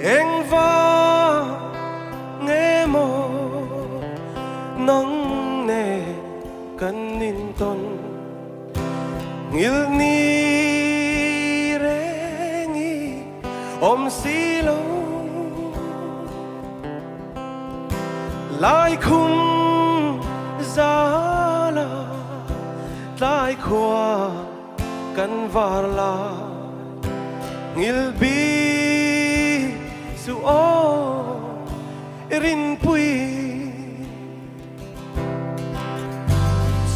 Eng va nghe mô nắng nề cần nín tôn ngil ni re ngi si lo lai khum za la lai khoa kan var la ngil bi su o rin pui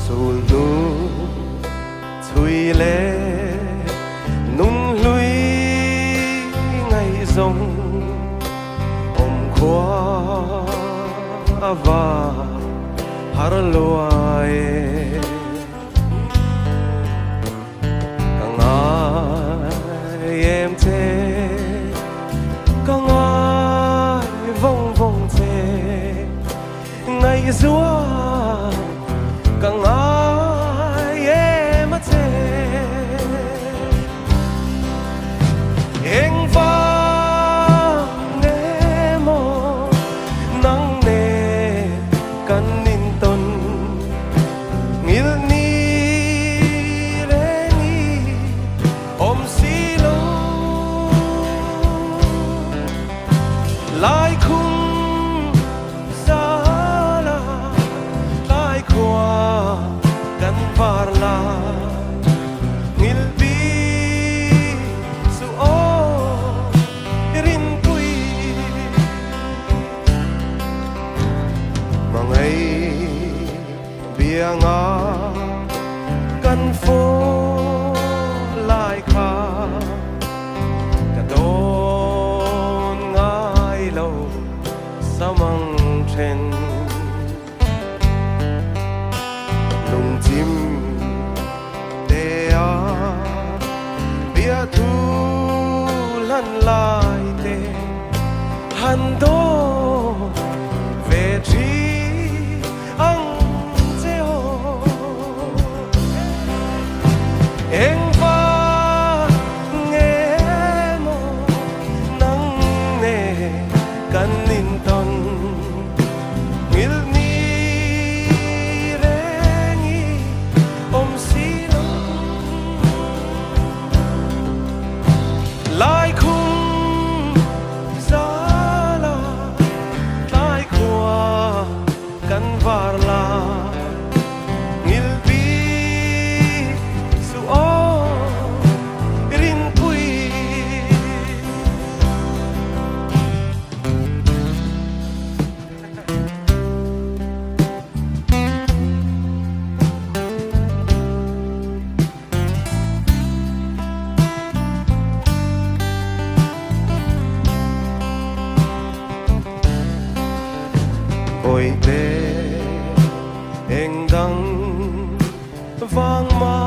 sul nu thui le nung lui ngày rong om khoa và har loài càng ai em thế càng ai vong vong thế ngày rủa càng ai em thế em va nghe mô nắng nề cần nín tôn ngil ni re ni si lo lai khung za la lai khoa kan var la ngil bi su o rin pui mà ngày biang a kan phố lai kha cả đón ngay lâu samang chen lung chim te a bia thu lan lai te han do về trí anh treo em va nghe mô nắng nề cần nín tôn ngil ni re ngi si lo lai khung za la lai khoa kan var la ngil bi su o rin pui ôi bé anh đang vang má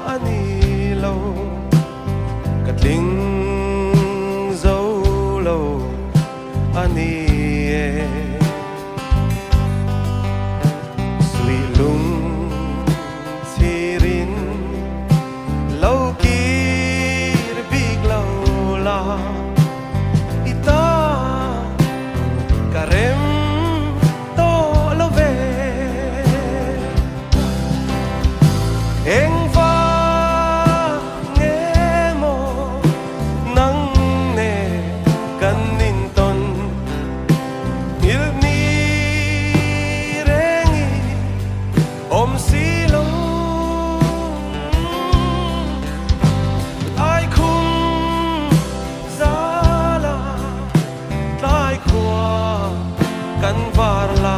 ani lâu cắt linh dấu lâu ani suy lung sirin lâu kia big lâu la ita karem em va nghe mô nắng nề cần nín tôn ngil ni re ngi si lo ai khung za la lai khoa kan var la